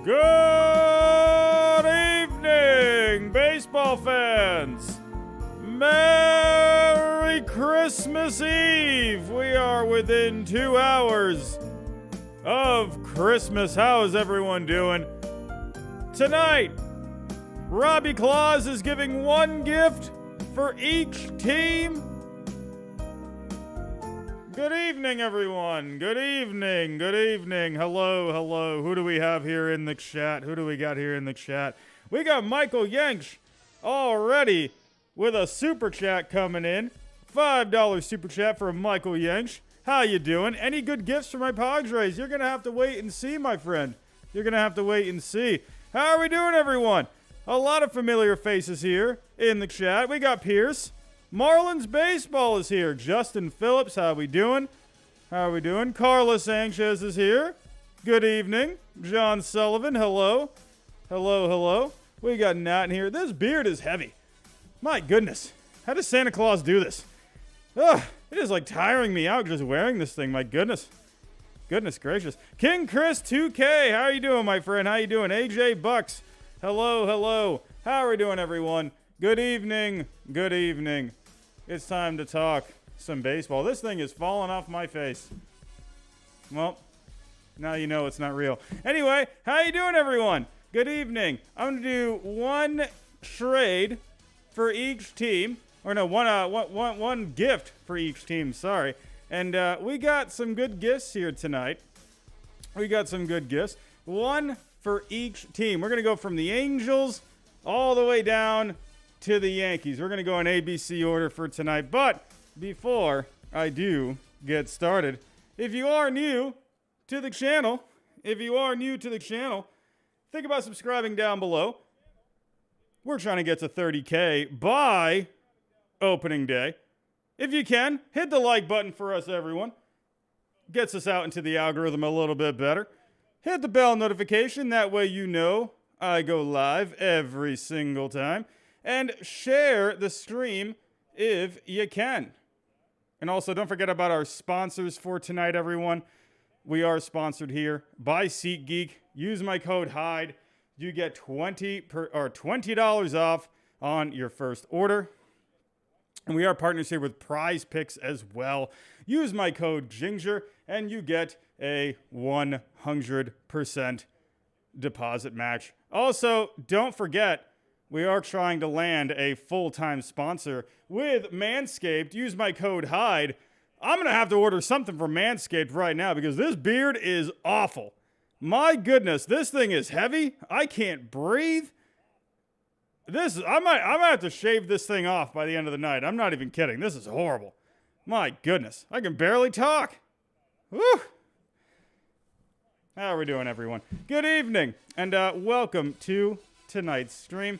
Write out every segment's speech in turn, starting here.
Good evening, baseball fans. Merry Christmas Eve. We are within 2 hours of Christmas. How is everyone doing? Tonight, Robbie Claus is giving one gift for each team. Good evening, everyone. Good evening. Good evening. Hello, hello. Who do we have here in the chat? Who do we got here in the chat? We got Michael Yench already with a super chat coming in. $5 super chat for Michael Yench. How you doing? Any good gifts for my Padres? You're going to have to wait and see, my friend. You're going to have to wait and see. How are we doing, everyone? A lot of familiar faces here in the chat. We got Pierce. Marlins baseball is here. Justin Phillips, how we doing? How are we doing? Carlos Sanchez is here. Good evening. John Sullivan, hello. Hello, hello. We got Nat in here. This beard is heavy. My goodness. How does Santa Claus do this? Ugh, it is like tiring me out just wearing this thing. My goodness. Goodness gracious. King Chris 2K, how are you doing, my friend? How you doing? AJ Bucks, hello, hello. How are we doing, everyone? Good evening. Good evening. It's time to talk some baseball. This thing is falling off my face. Well, now you know it's not real. Anyway, how you doing, everyone? Good evening. I'm going to do one trade for each team. Or no, one gift for each team, sorry. And we got some good gifts here tonight. We got some good gifts. One for each team. We're going to go from the Angels all the way down to the Yankees. We're going to go in ABC order for tonight. But before I do get started, if you are new to the channel, think about subscribing down below. We're trying to get to 30K by opening day. If you can, hit the like button for us, everyone. Gets us out into the algorithm a little bit better. Hit the bell notification. That way you know I go live every single time. And share the stream if you can. And also, don't forget about our sponsors for tonight, everyone. We are sponsored here by SeatGeek. Use my code HYDE. You get $20 off on your first order. And we are partners here with Prize Picks as well. Use my code GINGER, and you get a 100% deposit match. Also, don't forget, we are trying to land a full-time sponsor with Manscaped. Use my code HYDE. I'm going to have to order something from Manscaped right now because this beard is awful. My goodness, this thing is heavy. I can't breathe. I might have to shave this thing off by the end of the night. I'm not even kidding. This is horrible. My goodness, I can barely talk. Woo! How are we doing, everyone? Good evening, and welcome to tonight's stream.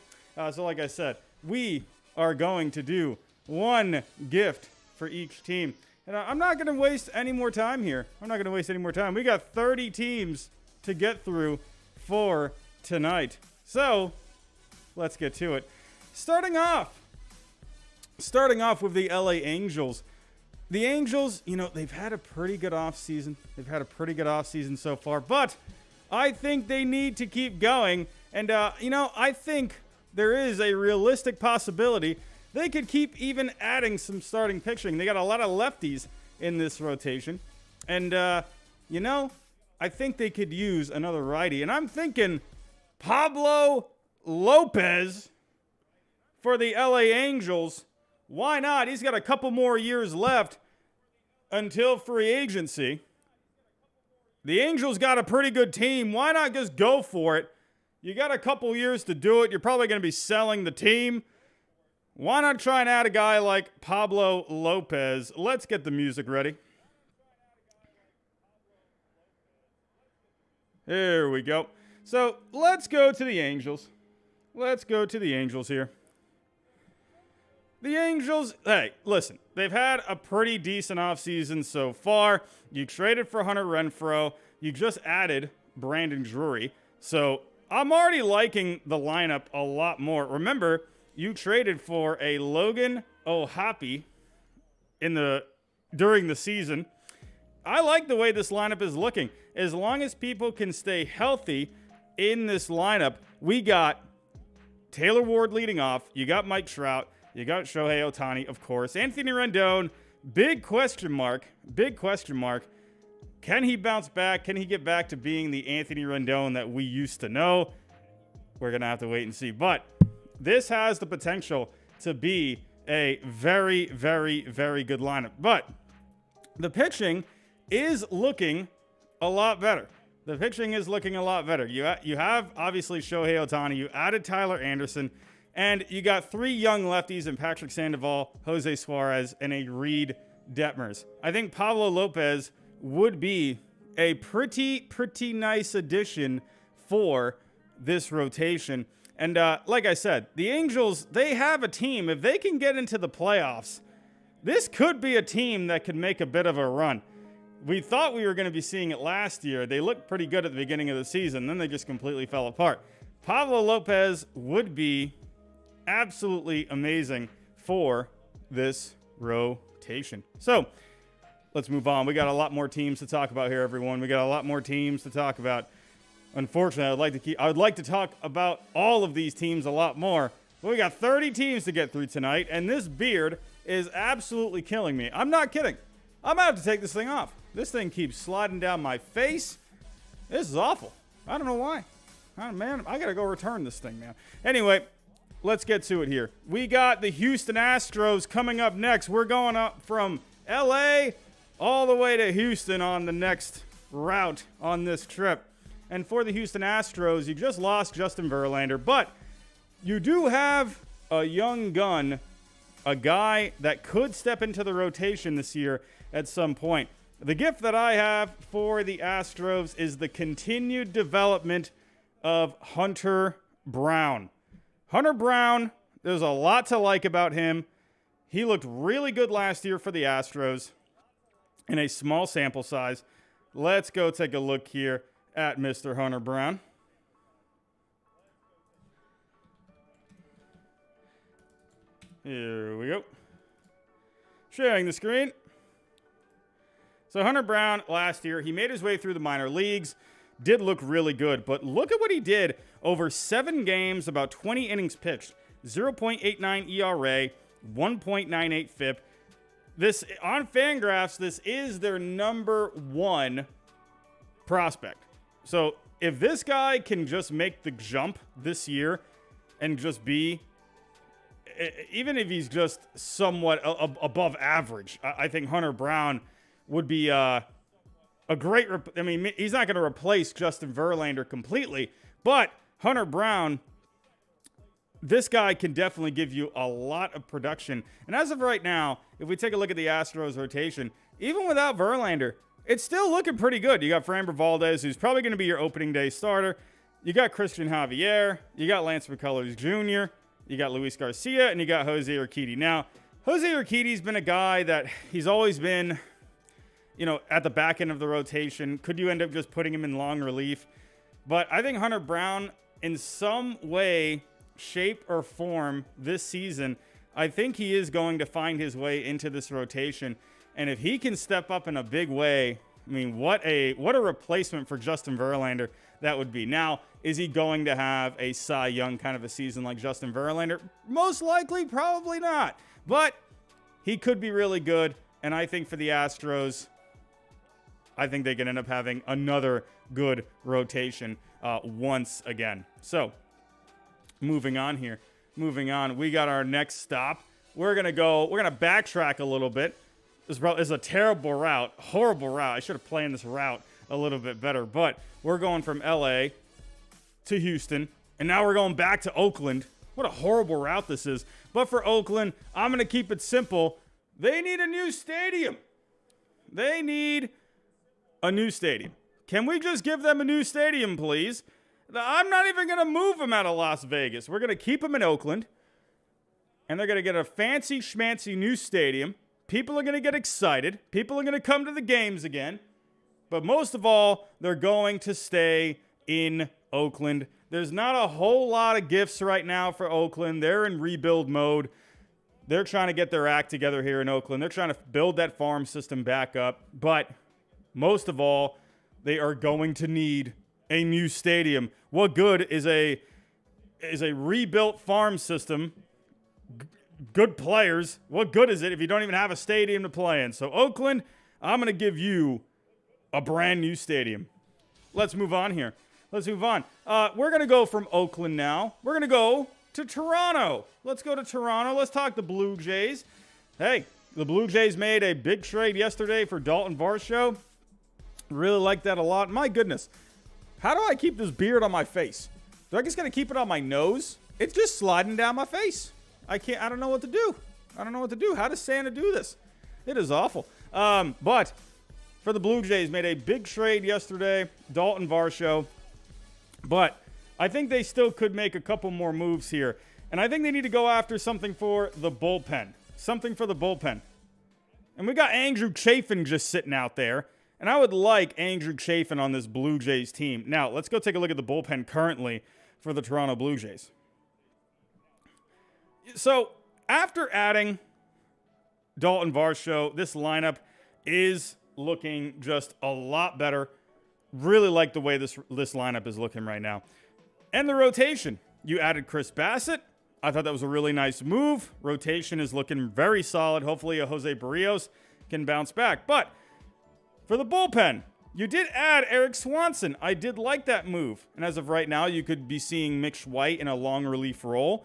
So like I said, we are going to do one gift for each team. And I'm not going to waste any more time here. We got 30 teams to get through for tonight. So let's get to it. Starting off with the LA Angels. The Angels, they've had a pretty good offseason. So far. But I think they need to keep going. And, I think there is a realistic possibility they could keep even adding some starting pitching. They got a lot of lefties in this rotation. And, I think they could use another righty. And I'm thinking Pablo Lopez for the LA Angels. Why not? He's got a couple more years left until free agency. The Angels got a pretty good team. Why not just go for it? You got a couple years to do it. You're probably going to be selling the team. Why not try and add a guy like Pablo Lopez? Let's get the music ready. There we go. So let's go to the Angels. Let's go to the Angels here. The Angels, hey, listen, they've had a pretty decent offseason so far. You traded for Hunter Renfroe. You just added Brandon Drury. So I'm already liking the lineup a lot more. Remember, you traded for a Logan O'Hoppe during the season. I like the way this lineup is looking. As long as people can stay healthy, in this lineup, we got Taylor Ward leading off. You got Mike Trout. You got Shohei Ohtani, of course. Anthony Rendon, big question mark. Big question mark. Can he bounce back? Can he get back to being the Anthony Rendon that we used to know? We're going to have to wait and see. But this has the potential to be a very, very, very good lineup. But the pitching is looking a lot better. The pitching is looking a lot better. You have, obviously, Shohei Ohtani. You added Tyler Anderson. And you got 3 young lefties in Patrick Sandoval, Jose Suarez, and a Reed Detmers. I think Pablo Lopez would be a pretty nice addition for this rotation. And like I said, the Angels, they have a team. If they can get into the playoffs, this could be a team that could make a bit of a run. We thought we were going to be seeing it last year. They looked pretty good at the beginning of the season. Then they just completely fell apart. Pablo Lopez would be absolutely amazing for this rotation. So let's move on. We got a lot more teams to talk about here, everyone. We got a lot more teams to talk about. Unfortunately, I would like to talk about all of these teams a lot more. But we got 30 teams to get through tonight, and this beard is absolutely killing me. I'm not kidding. I'm going to have to take this thing off. This thing keeps sliding down my face. This is awful. I don't know why. Oh, man, I got to go return this thing, man. Anyway, let's get to it here. We got the Houston Astros coming up next. We're going up from L.A. all the way to Houston on the next route on this trip. And for the Houston Astros, you just lost Justin Verlander, but you do have a young gun, a guy that could step into the rotation this year at some point. The gift that I have for the Astros is the continued development of Hunter Brown. Hunter Brown, there's a lot to like about him. He looked really good last year for the Astros in a small sample size. Let's go take a look here at Mr. Hunter Brown. Here we go. Sharing the screen. So Hunter Brown last year, he made his way through the minor leagues, did look really good, but look at what he did over 7 games, about 20 innings pitched, 0.89 ERA, 1.98 FIP. This, on Fangraphs, this is their number 1 prospect. So if this guy can just make the jump this year and just be, even if he's just somewhat above average, I think Hunter Brown would be a great, I mean, he's not going to replace Justin Verlander completely, but Hunter Brown, this guy can definitely give you a lot of production. And as of right now, if we take a look at the Astros rotation, even without Verlander, it's still looking pretty good. You got Framber Valdez, who's probably going to be your opening day starter. You got Christian Javier. You got Lance McCullers Jr. You got Luis Garcia, and you got Jose Urquidy. Now, Jose Urquidy's been a guy that he's always been, you know, at the back end of the rotation. Could you end up just putting him in long relief? But I think Hunter Brown, in some way, shape, or form this season, I think he is going to find his way into this rotation. And if he can step up in a big way, I mean, what a replacement for Justin Verlander that would be. Now, is he going to have a Cy Young kind of a season like Justin Verlander? Most likely, probably not. But he could be really good. And I think for the Astros, I think they can end up having another good rotation once again. So, moving on here. Moving on. We got our next stop. We're going to backtrack a little bit. This is a terrible route, horrible route. I should have planned this route a little bit better. But we're going from L.A. to Houston, and now we're going back to Oakland. What a horrible route this is. But for Oakland, I'm going to keep it simple. They need a new stadium. They need a new stadium. Can we just give them a new stadium, please? I'm not even going to move them out of Las Vegas. We're going to keep them in Oakland, and they're going to get a fancy schmancy new stadium. People are going to get excited. People are going to come to the games again. But most of all, they're going to stay in Oakland. There's not a whole lot of gifts right now for Oakland. They're in rebuild mode. They're trying to get their act together here in Oakland. They're trying to build that farm system back up. But most of all, they are going to need a new stadium? What good is a rebuilt farm system? Good players. What good is it if you don't even have a stadium to play in? So Oakland, I'm going to give you a brand new stadium. Let's move on here. Let's move on. We're going to go from Oakland now. We're going to go to Toronto. Let's go to Toronto. Let's talk the Blue Jays. Hey, the Blue Jays made a big trade yesterday for Dalton Varsho. Really like that a lot. My goodness. How do I keep this beard on my face? Do I just got to keep it on my nose? It's just sliding down my face. I don't know what to do. I don't know what to do. How does Santa do this? It is awful. But for the Blue Jays, made a big trade yesterday. Dalton Varsho. But I think they still could make a couple more moves here. And I think they need to go after something for the bullpen. Something for the bullpen. And we got Andrew Chafin just sitting out there. And I would like Andrew Chafin on this Blue Jays team. Now, let's go take a look at the bullpen currently for the Toronto Blue Jays. So, after adding Dalton Varsho, this lineup is looking just a lot better. Really like the way this lineup is looking right now. And the rotation. You added Chris Bassett. I thought that was a really nice move. Rotation is looking very solid. Hopefully, a Jose Barrios can bounce back. But for the bullpen, you did add Eric Swanson. I did like that move. And as of right now, you could be seeing Mitch White in a long relief role.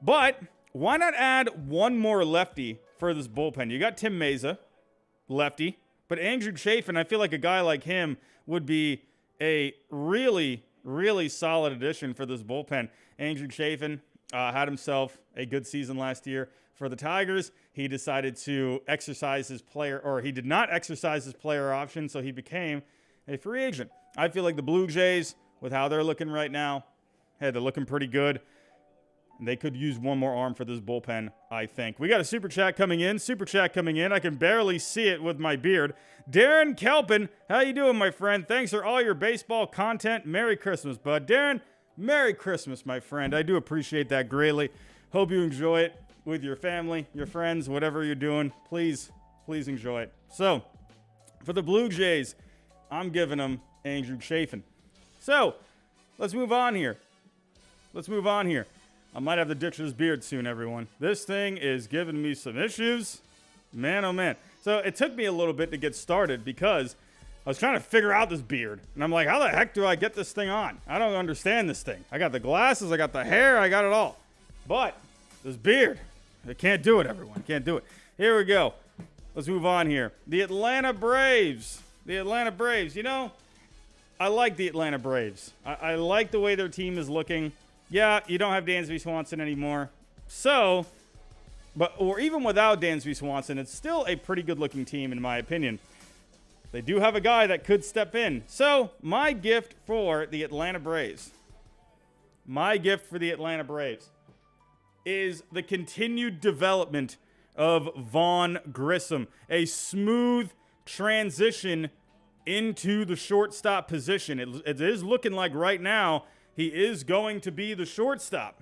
But why not add one more lefty for this bullpen? You got Tim Meza, lefty. But Andrew Chafin, I feel like a guy like him would be a really, really solid addition for this bullpen. Andrew Chafin had himself a good season last year for the Tigers. He decided to exercise his player, or he did not exercise his player option, so he became a free agent. I feel like the Blue Jays, with how they're looking right now, hey, they're looking pretty good. They could use one more arm for this bullpen, I think. We got a super chat coming in. I can barely see it with my beard. Darren Kelpin, how you doing, my friend? Thanks for all your baseball content. Merry Christmas, bud. Darren, Merry Christmas, my friend. I do appreciate that greatly. Hope you enjoy it with your family, your friends, whatever you're doing. Please enjoy it. So, for the Blue Jays, I'm giving them Andrew Chafin. So, let's move on here. I might have to ditch this beard soon, everyone. This thing is giving me some issues. Man, oh man. So it took me a little bit to get started because I was trying to figure out this beard. And I'm like, how the heck do I get this thing on? I don't understand this thing. I got the glasses, I got the hair, I got it all. But this beard, I can't do it, everyone. Can't do it. Here we go. Let's move on here. The Atlanta Braves. You know, I like the Atlanta Braves. I like the way their team is looking. Yeah, you don't have Dansby Swanson anymore. So, or even without Dansby Swanson, it's still a pretty good-looking team, in my opinion. They do have a guy that could step in. So, my gift for the Atlanta Braves is the continued development of Vaughn Grissom. A smooth transition into the shortstop position. It is looking like right now he is going to be the shortstop.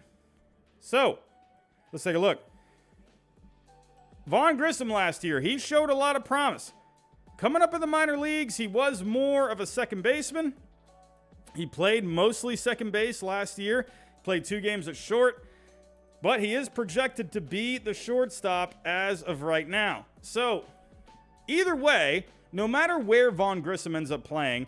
So, let's take a look. Vaughn Grissom last year, he showed a lot of promise. Coming up in the minor leagues, he was more of a second baseman. He played mostly second base last year. Played 2 games at short. But he is projected to be the shortstop as of right now. So, either way, no matter where Vaughn Grissom ends up playing,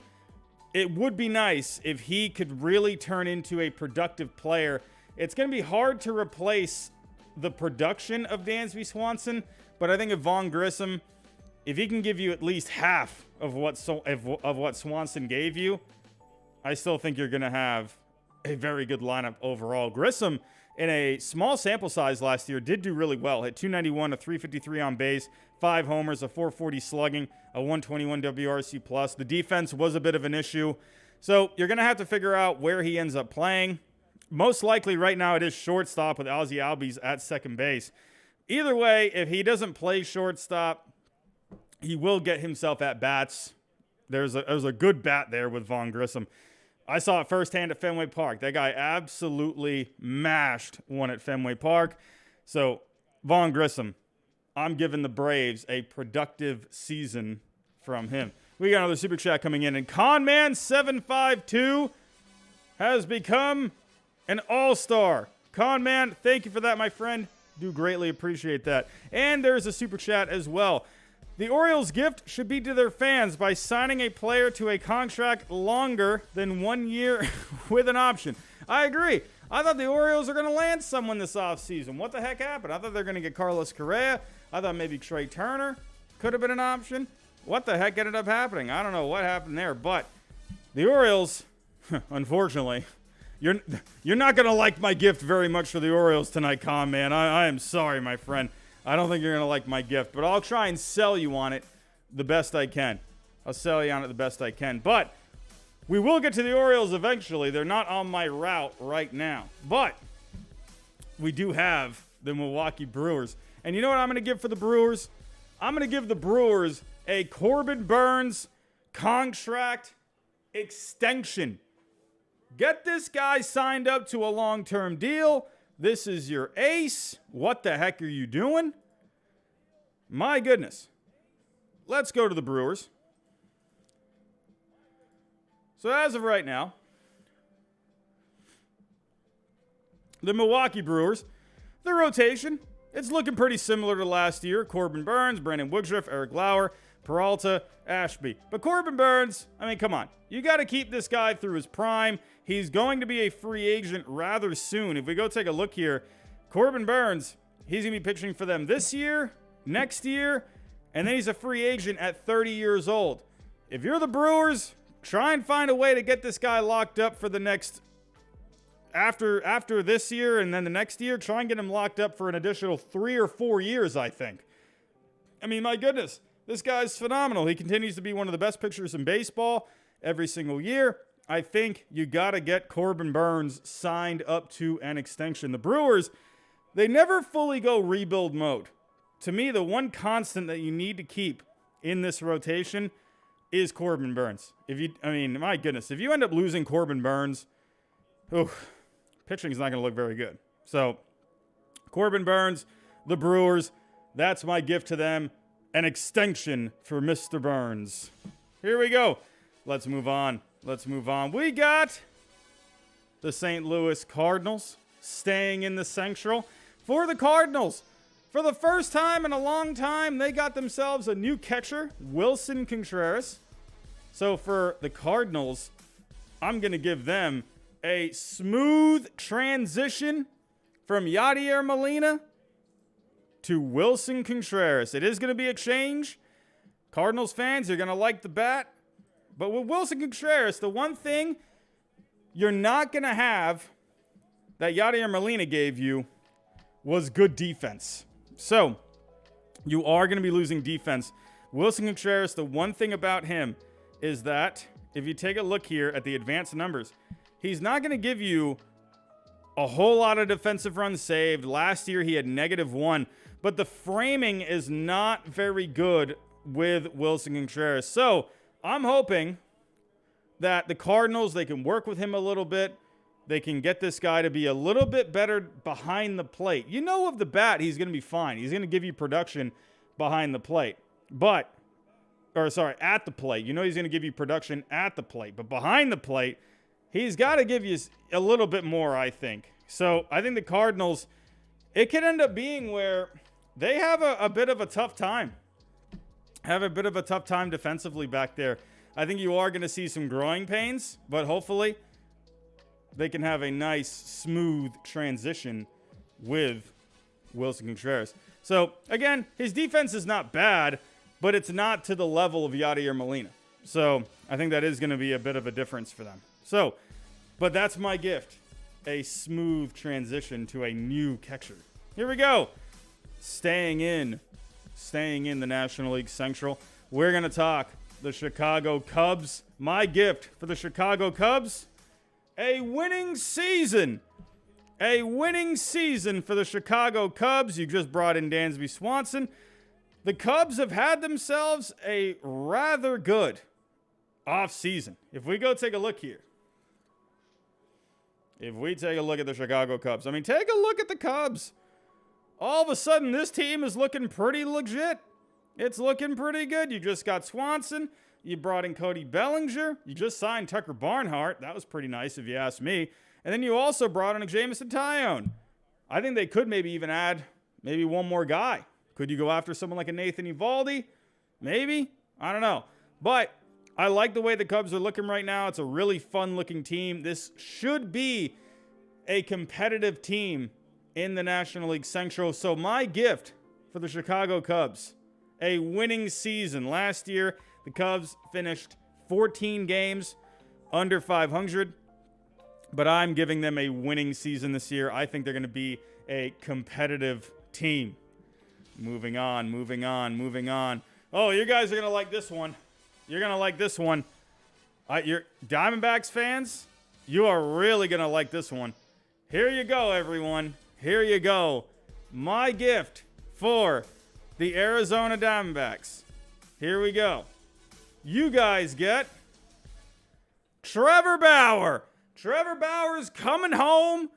it would be nice if he could really turn into a productive player. It's going to be hard to replace the production of Dansby Swanson, but I think if Vaughn Grissom, if he can give you at least half of what Swanson gave you, I still think you're going to have a very good lineup overall. Grissom, in a small sample size last year, did do really well. Hit 291, a 353 on base, 5 homers, a 440 slugging, a 121 WRC plus. The defense was a bit of an issue. So you're going to have to figure out where he ends up playing. Most likely right now it is shortstop with Ozzie Albies at second base. Either way, if he doesn't play shortstop, he will get himself at bats. There's a good bat there with Vaughn Grissom. I saw it firsthand at Fenway Park. That guy absolutely mashed one at Fenway Park. So, Vaughn Grissom, I'm giving the Braves a productive season from him. We got another super chat coming in. And Conman752 has become an all-star. Conman, thank you for that, my friend. Do greatly appreciate that. And there's a super chat as well. The Orioles' gift should be to their fans by signing a player to a contract longer than 1 year with an option. I agree. I thought the Orioles are going to land someone this offseason. What the heck happened? I thought they were going to get Carlos Correa. I thought maybe Trey Turner could have been an option. What the heck ended up happening? I don't know what happened there. But the Orioles, unfortunately, you're not going to like my gift very much for the Orioles tonight, Con Man. I am sorry, my friend. I don't think you're going to like my gift. But I'll try and sell you on it the best I can. I'll sell you on it the best I can. But we will get to the Orioles eventually. They're not on my route right now. But we do have the Milwaukee Brewers. And you know what I'm going to give for the Brewers? I'm going to give the Brewers a Corbin Burnes contract extension. Get this guy signed up to a long-term deal. This is your ace. What the heck are you doing? My goodness. Let's go to the Brewers. So as of right now, the Milwaukee Brewers, the rotation, it's looking pretty similar to last year. Corbin Burnes, Brandon Woodruff, Eric Lauer, Peralta, Ashby. But Corbin Burnes, I mean, come on. You got to keep this guy through his prime. He's going to be a free agent rather soon. If we go take a look here, Corbin Burnes, he's going to be pitching for them this year, next year, and then he's a free agent at 30 years old. If you're the Brewers, try and find a way to get this guy locked up for the next, after this year and then the next year. Try and get him locked up for an additional 3 or 4 years, I think. I mean, my goodness. This guy's phenomenal. He continues to be one of the best pitchers in baseball every single year. I think you got to get Corbin Burnes signed up to an extension. The Brewers, they never fully go rebuild mode. To me, the one constant that you need to keep in this rotation is Corbin Burnes. My goodness, if you end up losing Corbin Burnes, pitching is not going to look very good. So, Corbin Burnes, the Brewers, that's my gift to them. An extension for Mr. Burnes. Here we go. Let's move on. We got the St. Louis Cardinals staying in the Central. For the Cardinals, for the first time in a long time, they got themselves a new catcher, Wilson Contreras. So for the Cardinals, I'm going to give them a smooth transition from Yadier Molina to Wilson Contreras. It is going to be a change. Cardinals fans, you're going to like the bat. But with Wilson Contreras, the one thing you're not going to have that Yadier Molina gave you was good defense. So, you are going to be losing defense. Wilson Contreras, the one thing about him is that if you take a look here at the advanced numbers, he's not going to give you a whole lot of defensive runs saved. Last year, he had -1. But the framing is not very good with Wilson Contreras. So, I'm hoping that the Cardinals, they can work with him a little bit. They can get this guy to be a little bit better behind the plate. You know, with the bat, he's going to be fine. He's going to give you production behind the plate. At the plate. You know he's going to give you production at the plate. But behind the plate, he's got to give you a little bit more, I think. So, I think the Cardinals, it could end up being where they have a bit of a tough time. Defensively back there. I think you are going to see some growing pains, but hopefully they can have a nice, smooth transition with Wilson Contreras. So, again, his defense is not bad, but it's not to the level of Yadier Molina. So, I think that is going to be a bit of a difference for them. So, but that's my gift. A smooth transition to a new catcher. Here we go. Staying in the National League Central. We're going to talk the Chicago Cubs. My gift for the Chicago Cubs, a winning season. A winning season for the Chicago Cubs. You just brought in Dansby Swanson. The Cubs have had themselves a rather good offseason. If we go take a look here. If we take a look at the Chicago Cubs. I mean, take a look at the Cubs. All of a sudden, this team is looking pretty legit. It's looking pretty good. You just got Swanson. You brought in Cody Bellinger. You just signed Tucker Barnhart. That was pretty nice if you ask me. And then you also brought in a Jameson Taillon. I think they could maybe even add maybe one more guy. Could you go after someone like a Nathan Eovaldi? Maybe. I don't know. But I like the way the Cubs are looking right now. It's a really fun-looking team. This should be a competitive team in the National League Central. So my gift for the Chicago Cubs, a winning season. Last year, the Cubs finished 14 games under 500. But I'm giving them a winning season this year. I think they're going to be a competitive team. Moving on. Oh, you guys are going to like this one. You're going to like this one. You're Diamondbacks fans, you are really going to like this one. Here you go, everyone. Here you go. My gift for the Arizona Diamondbacks. Here we go. You guys get Trevor Bauer. Trevor Bauer's coming home.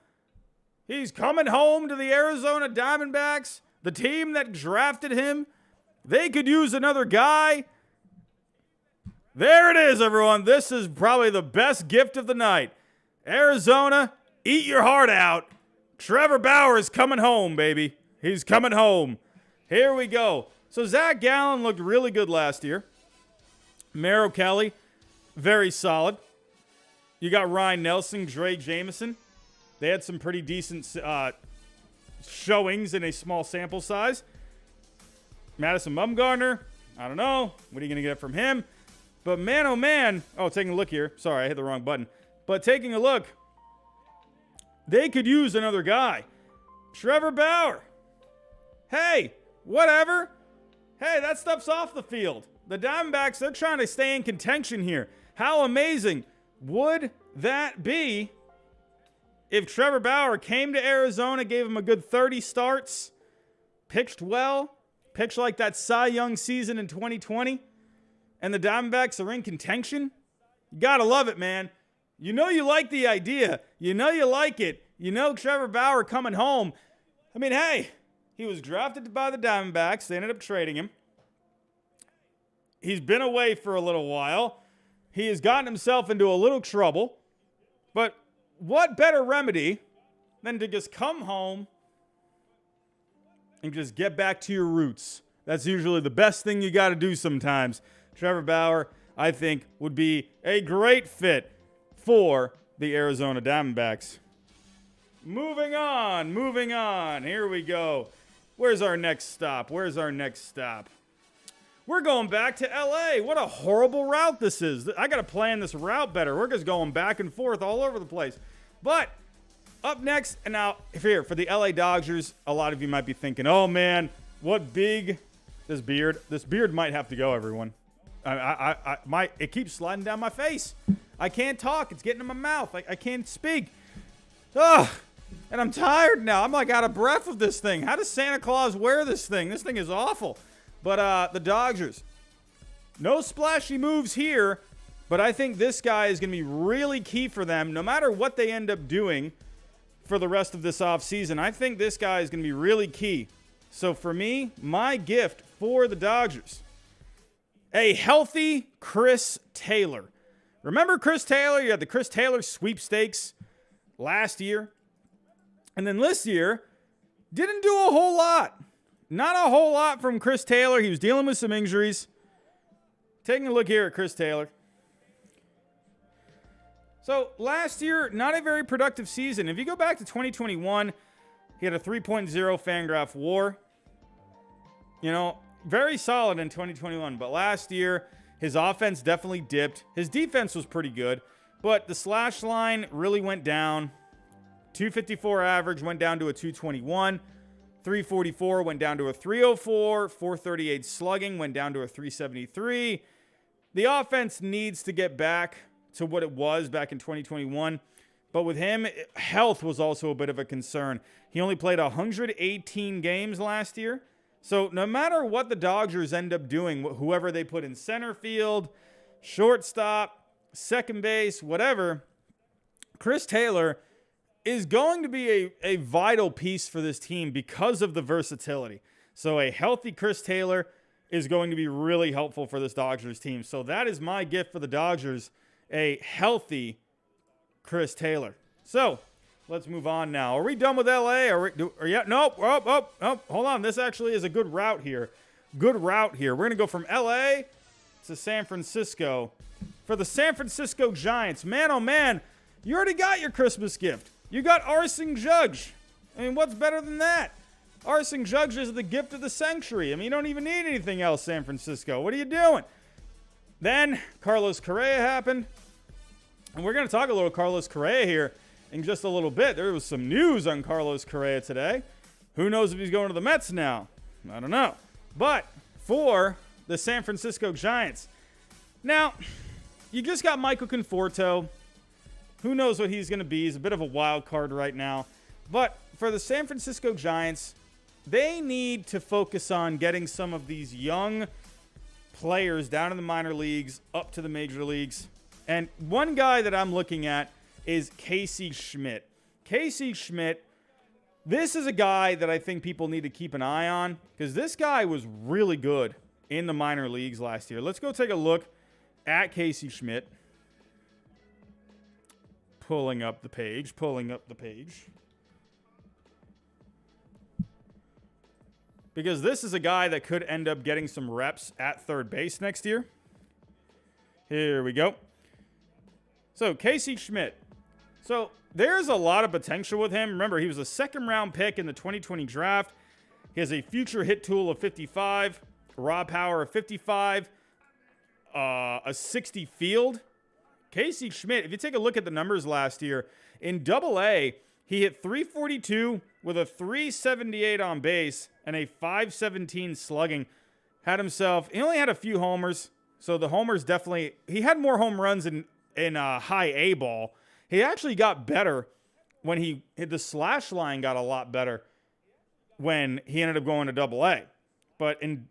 He's coming home to the Arizona Diamondbacks, the team that drafted him. They could use another guy. There it is, everyone. This is probably the best gift of the night. Arizona, eat your heart out. Trevor Bauer is coming home, baby. He's coming home. Here we go. So Zach Gallen looked really good last year. Merrill Kelly, very solid. You got Ryan Nelson, Dre Jameson. They had some pretty decent showings in a small sample size. Madison Bumgarner, I don't know. What are you going to get from him? But man, oh man. Oh, taking a look here. Sorry, I hit the wrong button. But taking a look, they could use another guy. Trevor Bauer. Hey, whatever. Hey, that stuff's off the field. The Diamondbacks, they're trying to stay in contention here. How amazing would that be if Trevor Bauer came to Arizona, gave him a good 30 starts, pitched well, pitched like that Cy Young season in 2020, and the Diamondbacks are in contention? You gotta love it, man. You know you like the idea. You know you like it. You know Trevor Bauer coming home. I mean, hey, he was drafted by the Diamondbacks. They ended up trading him. He's been away for a little while. He has gotten himself into a little trouble. But what better remedy than to just come home and just get back to your roots? That's usually the best thing you got to do sometimes. Trevor Bauer, I think, would be a great fit for the Arizona Diamondbacks. Moving on. Here we go. Where's our next stop? We're going back to L.A. What a horrible route this is. I got to plan this route better. We're just going back and forth all over the place. But up next, and now here for the L.A. Dodgers, a lot of you might be thinking, oh, man, what big this beard might have to go, everyone. It keeps sliding down my face. I can't talk. It's getting in my mouth. I can't speak. Ugh. And I'm tired now. I'm like out of breath with this thing. How does Santa Claus wear this thing? This thing is awful. But the Dodgers, no splashy moves here, but I think this guy is going to be really key for them no matter what they end up doing for the rest of this offseason. I think this guy is going to be really key. So for me, my gift for the Dodgers, a healthy Chris Taylor. Remember Chris Taylor? You had the Chris Taylor sweepstakes last year. And then this year, didn't do a whole lot. Not a whole lot from Chris Taylor. He was dealing with some injuries. Taking a look here at Chris Taylor. So last year, not a very productive season. If you go back to 2021, he had a 3.0 Fangraph WAR. You know, very solid in 2021. But last year, his offense definitely dipped. His defense was pretty good. But the slash line really went down. 254 average went down to a 221. 344 went down to a 304. 438 slugging went down to a 373. The offense needs to get back to what it was back in 2021. But with him, health was also a bit of a concern. He only played 118 games last year. So no matter what the Dodgers end up doing, whoever they put in center field, shortstop, second base, whatever, Chris Taylor is going to be a vital piece for this team because of the versatility. So a healthy Chris Taylor is going to be really helpful for this Dodgers team. So that is my gift for the Dodgers, a healthy Chris Taylor. So let's move on now. Are we done with LA? Nope. Hold on. This actually is a good route here. We're going to go from LA to San Francisco for the San Francisco Giants. Man, oh man, you already got your Christmas gift. You got Arson Judge. I mean, what's better than that? Arson Judge is the gift of the century. I mean, you don't even need anything else, San Francisco. What are you doing? Then Carlos Correa happened. And we're going to talk a little Carlos Correa here in just a little bit. There was some news on Carlos Correa today. Who knows if he's going to the Mets now? I don't know. But for the San Francisco Giants. Now, you just got Michael Conforto. Who knows what he's going to be? He's a bit of a wild card right now. But for the San Francisco Giants, they need to focus on getting some of these young players down in the minor leagues up to the major leagues. And one guy that I'm looking at is Casey Schmidt. Casey Schmidt, this is a guy that I think people need to keep an eye on because this guy was really good in the minor leagues last year. Let's go take a look at Casey Schmidt. Pulling up the page. Because this is a guy that could end up getting some reps at third base next year. Here we go. So, Casey Schmidt. So, there's a lot of potential with him. Remember, he was a second-round pick in the 2020 draft. He has a future hit tool of 55, raw power of 55, a 60 field. Casey Schmidt, if you take a look at the numbers last year, in Double-A, he hit 342 with a 378 on base and a 517 slugging. He only had a few homers, so the homers definitely, he had more home runs in high A ball. He actually got better when he hit the slash line, got a lot better when he ended up going to Double-A. But in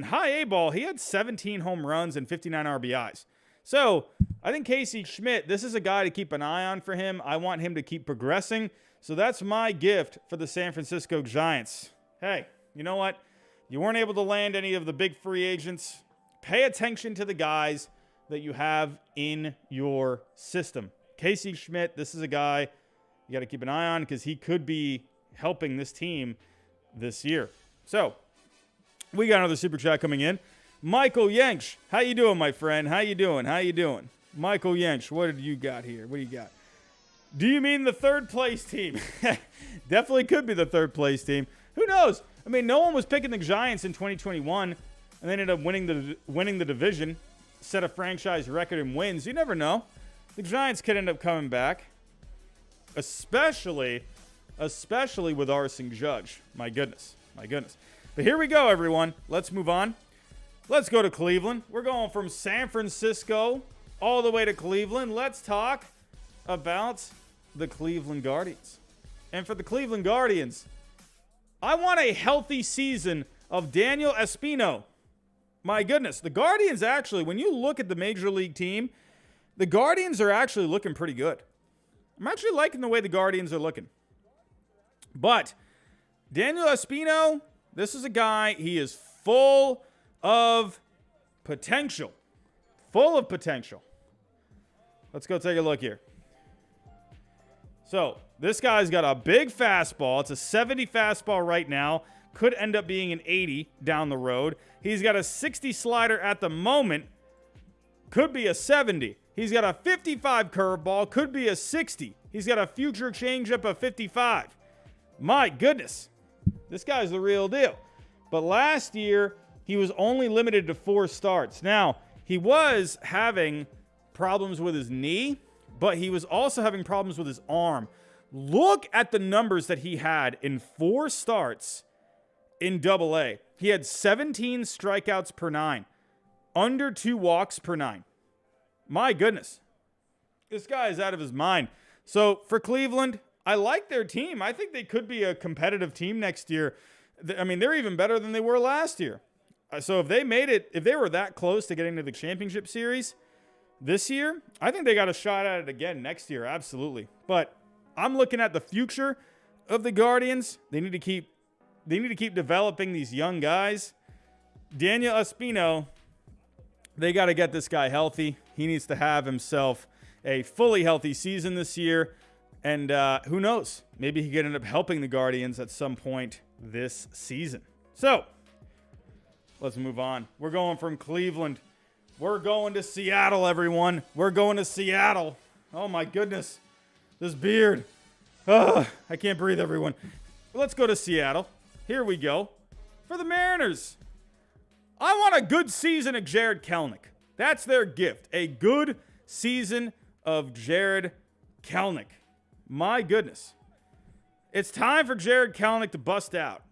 high A ball, he had 17 home runs and 59 RBIs. So I think Casey Schmidt, this is a guy to keep an eye on for him. I want him to keep progressing. So that's my gift for the San Francisco Giants. Hey, you know what? You weren't able to land any of the big free agents. Pay attention to the guys that you have in your system. Casey Schmidt, this is a guy you got to keep an eye on because he could be helping this team this year. So we got another super chat coming in. Michael Yench, how you doing, my friend? How you doing? Michael Yench, what did you got here? What do you got? Do you mean the third place team? Definitely could be the third place team. Who knows? I mean, no one was picking the Giants in 2021 and they ended up winning the division, set a franchise record in wins. You never know. The Giants could end up coming back, especially with Arson Judge. My goodness. But here we go, everyone. Let's move on. Let's go to Cleveland. We're going from San Francisco all the way to Cleveland. Let's talk about the Cleveland Guardians. And for the Cleveland Guardians, I want a healthy season of Daniel Espino. My goodness. The Guardians actually, when you look at the Major League team, the Guardians are actually looking pretty good. I'm actually liking the way the Guardians are looking. But Daniel Espino, this is a guy, he is full of potential. Let's go take a look here. So, this guy's got a big fastball. It's a 70 fastball right now. Could end up being an 80 down the road. He's got a 60 slider at the moment. Could be a 70. He's got a 55 curveball. Could be a 60. He's got a future changeup of 55. My goodness. This guy's the real deal. But last year, he was only limited to 4 starts. Now, he was having problems with his knee, but he was also having problems with his arm. Look at the numbers that he had in 4 starts in Double-A. He had 17 strikeouts per 9, under 2 walks per 9. My goodness. This guy is out of his mind. So for Cleveland, I like their team. I think they could be a competitive team next year. I mean, they're even better than they were last year. So if they were that close to getting to the championship series this year, I think they got a shot at it again next year. Absolutely. But I'm looking at the future of the Guardians. They need to keep developing these young guys. Daniel Espino, they got to get this guy healthy. He needs to have himself a fully healthy season this year. And who knows? Maybe he could end up helping the Guardians at some point this season. So, let's move on. We're going from Cleveland. We're going to Seattle, everyone. We're going to Seattle. Oh, my goodness. This beard. Ugh, I can't breathe, everyone. Let's go to Seattle. Here we go. For the Mariners. I want a good season of Jared Kelenic. That's their gift. A good season of Jared Kelenic. My goodness. It's time for Jared Kelenic to bust out.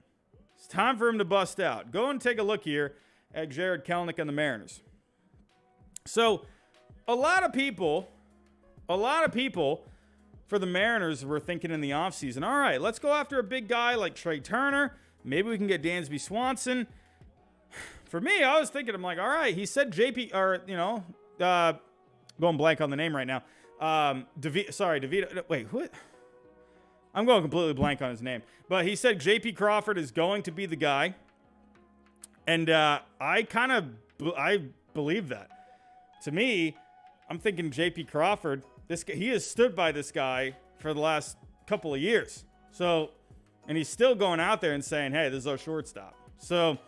It's time for him to bust out. Go and take a look here at Jared Kelenic and the Mariners. So, a lot of people for the Mariners were thinking in the offseason, all right, let's go after a big guy like Trey Turner. Maybe we can get Dansby Swanson. For me, I was thinking, I'm like, all right, he said going blank on the name right now. DeVito. Wait, what? I'm going completely blank on his name. But he said J.P. Crawford is going to be the guy. And I believe that. To me, I'm thinking J.P. Crawford, he has stood by this guy for the last couple of years. So, and he's still going out there and saying, hey, this is our shortstop. So,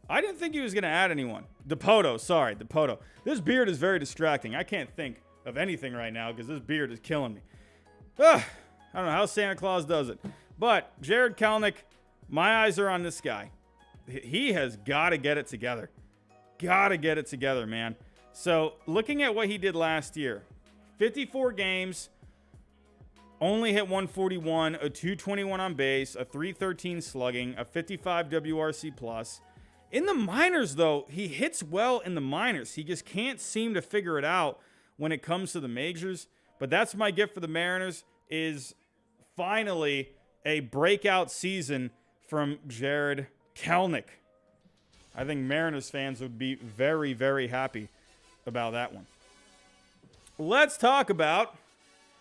I didn't think he was going to add anyone. Dipoto. This beard is very distracting. I can't think of anything right now because this beard is killing me. I don't know how Santa Claus does it. But Jared Kelenic, my eyes are on this guy. He has got to get it together. Got to get it together, man. So, looking at what he did last year, 54 games, only hit 141, a 221 on base, a 313 slugging, a 55 WRC plus. In the minors, though, he hits well in the minors. He just can't seem to figure it out when it comes to the majors. But that's my gift for the Mariners, is finally a breakout season from Jared Kelenic. I think Mariners fans would be very, very happy about that one. Let's talk about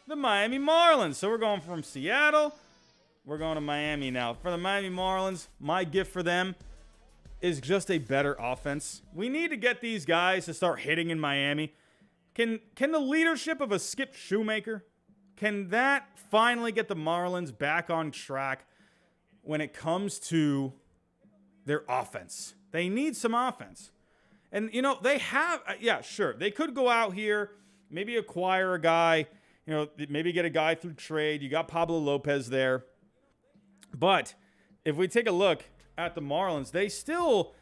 the Miami Marlins. So we're going from Seattle. We're going to Miami now. For the Miami Marlins, my gift for them is just a better offense. We need to get these guys to start hitting in Miami. Can the leadership of a Skip Shoemaker, can that finally get the Marlins back on track when it comes to their offense? They need some offense. And, they have, sure. They could go out here, maybe acquire a guy, maybe get a guy through trade. You got Pablo Lopez there. But if we take a look at the Marlins, they still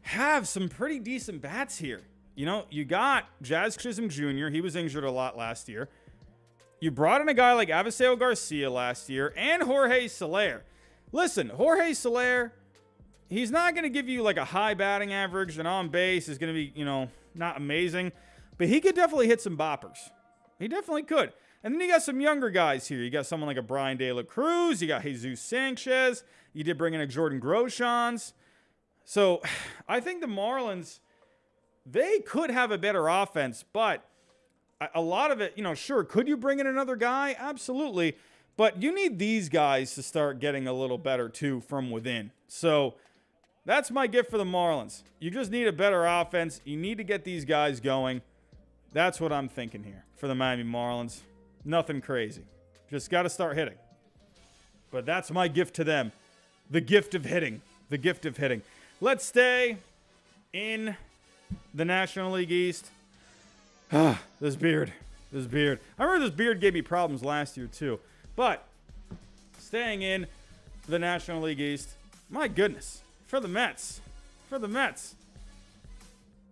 have some pretty decent bats here. You got Jazz Chisholm Jr. He was injured a lot last year. You brought in a guy like Aviseo Garcia last year and Jorge Soler. Listen, Jorge Soler, he's not going to give you like a high batting average, and on base is going to be, not amazing. But he could definitely hit some boppers. He definitely could. And then you got some younger guys here. You got someone like a Brian De La Cruz. You got Jesus Sanchez. You did bring in a Jordan Groshans. So I think the Marlins, they could have a better offense, but a lot of it, sure, could you bring in another guy? Absolutely. But you need these guys to start getting a little better, too, from within. So that's my gift for the Marlins. You just need a better offense. You need to get these guys going. That's what I'm thinking here for the Miami Marlins. Nothing crazy. Just got to start hitting. But that's my gift to them. The gift of hitting. The gift of hitting. Let's stay in the National League East. This beard. I remember this beard gave me problems last year, too. But staying in the National League East, my goodness, for the Mets.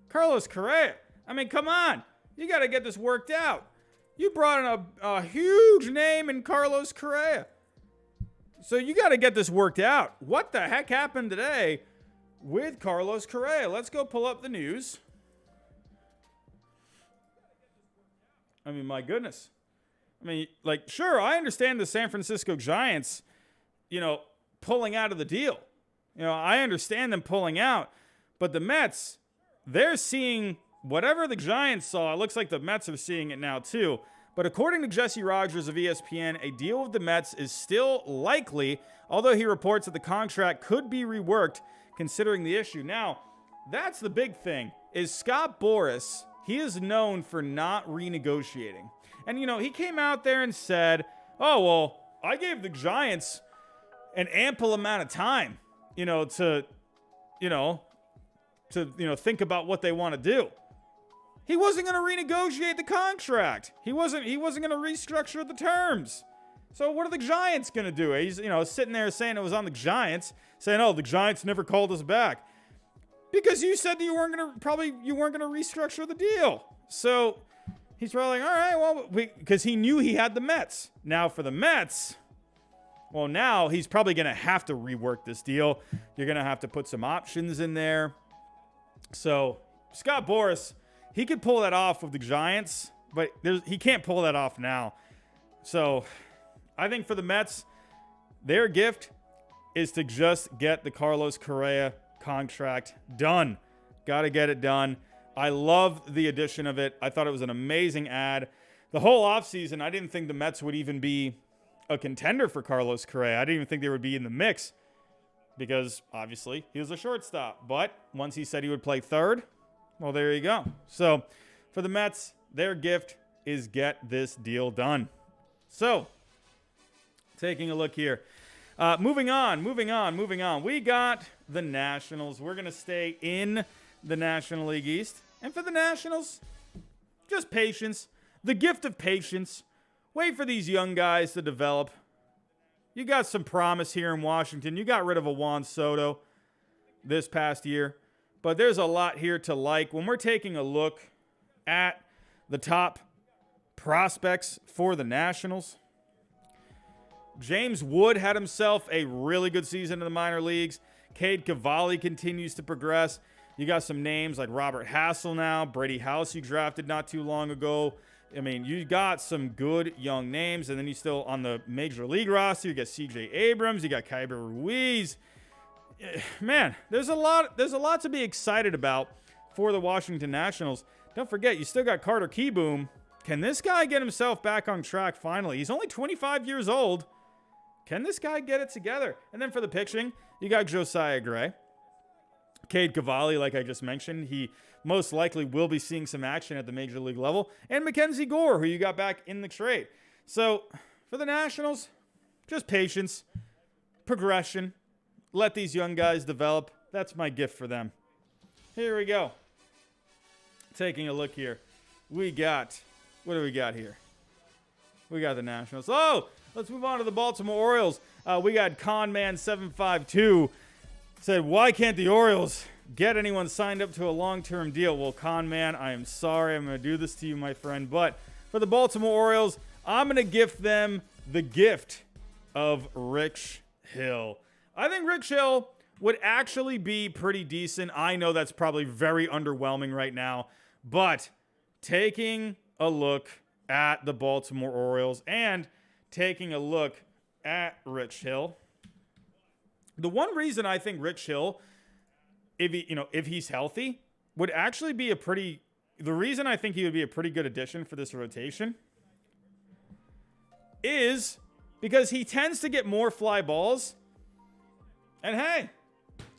Carlos Correa. I mean, come on. You got to get this worked out. You brought in a huge name in Carlos Correa. So you got to get this worked out. What the heck happened today with Carlos Correa? Let's go pull up the news. I mean, my goodness. I mean, sure, I understand the San Francisco Giants, pulling out of the deal. I understand them pulling out. But the Mets, they're seeing whatever the Giants saw. It looks like the Mets are seeing it now, too. But according to Jesse Rogers of ESPN, a deal with the Mets is still likely, although he reports that the contract could be reworked considering the issue. Now, That's the big thing, is Scott Boras, he is known for not renegotiating. And, you know, he came out there and said, oh, well, I gave the Giants an ample amount of time, to think about what they want to do. He wasn't going to renegotiate the contract. He wasn't going to restructure the terms. So what are the Giants going to do? He's, sitting there saying it was on the Giants, saying, oh, the Giants never called us back. Because you said that you weren't going to restructure the deal. So he's probably like, all right, well, because he knew he had the Mets. Now for the Mets, well, now he's probably going to have to rework this deal. You're going to have to put some options in there. So Scott Boras, he could pull that off with the Giants, but he can't pull that off now. So I think for the Mets, their gift is to just get the Carlos Correa contract done. Got to get it done. I love the addition of it. I thought it was an amazing ad. The whole offseason, I didn't think the Mets would even be a contender for Carlos Correa. I didn't even think they would be in the mix because, obviously, he was a shortstop. But once he said he would play third, well, there you go. So, for the Mets, their gift is get this deal done. So, taking a look here. Moving on. We got the Nationals. We're going to stay in the National League East. And for the Nationals, just patience. The gift of patience. Wait for these young guys to develop. You got some promise here in Washington. You got rid of a Juan Soto this past year. But there's a lot here to like. When we're taking a look at the top prospects for the Nationals, James Wood had himself a really good season in the minor leagues. Cade Cavalli continues to progress. You got some names like Robert Hassel now, Brady House you drafted not too long ago. I mean, you got some good young names, and then you still on the major league roster, you got C.J. Abrams, you got Kyber Ruiz. Man, there's a lot to be excited about for the Washington Nationals. Don't forget, you still got Carter Kieboom. Can this guy get himself back on track finally? He's only 25 years old. Can this guy get it together? And then for the pitching, you got Josiah Gray. Cade Cavalli, like I just mentioned, he most likely will be seeing some action at the major league level. And Mackenzie Gore, who you got back in the trade. So for the Nationals, just patience, progression. Let these young guys develop. That's my gift for them. Here we go. Taking a look here. What do we got here? We got the Nationals. Oh, let's move on to the Baltimore Orioles. We got Conman752 said, why can't the Orioles get anyone signed up to a long-term deal? Well, Conman, I am sorry. I'm going to do this to you, my friend. But for the Baltimore Orioles, I'm going to gift them the gift of Rich Hill. I think Rich Hill would actually be pretty decent. I know that's probably very underwhelming right now. But taking a look at the Baltimore Orioles and taking a look at Rich Hill, the one reason I think Rich Hill, if he's healthy, would actually be the reason I think he would be a pretty good addition for this rotation is because he tends to get more fly balls. And hey,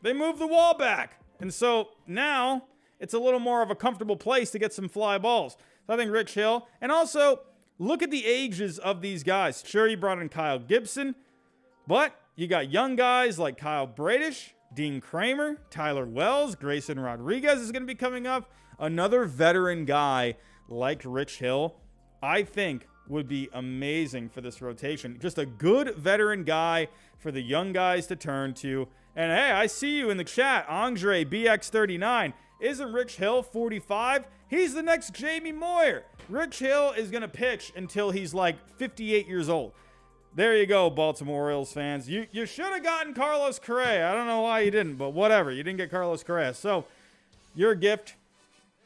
they moved the wall back. And so now it's a little more of a comfortable place to get some fly balls. So I think Rich Hill. And also, look at the ages of these guys. Sure, you brought in Kyle Gibson, but you got young guys like Kyle Bradish, Dean Kramer, Tyler Wells, Grayson Rodriguez is going to be coming up. Another veteran guy like Rich Hill, I think, would be amazing for this rotation. Just a good veteran guy for the young guys to turn to. And hey, I see you in the chat. Andre BX39. Isn't Rich Hill 45? He's the next Jamie Moyer. Rich Hill is going to pitch until he's like 58 years old. There you go, Baltimore Orioles fans. You should have gotten Carlos Correa. I don't know why you didn't, but whatever. You didn't get Carlos Correa. So your gift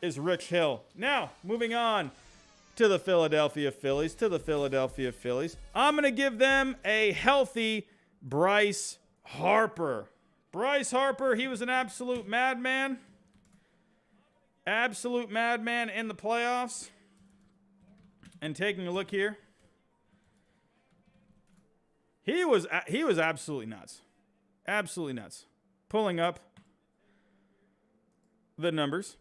is Rich Hill. Now, moving on to the Philadelphia Phillies. I'm going to give them a healthy Bryce Harper. Bryce Harper, he was an absolute madman. Absolute madman in the playoffs. And taking a look here, he was absolutely nuts. Absolutely nuts. Pulling up the numbers.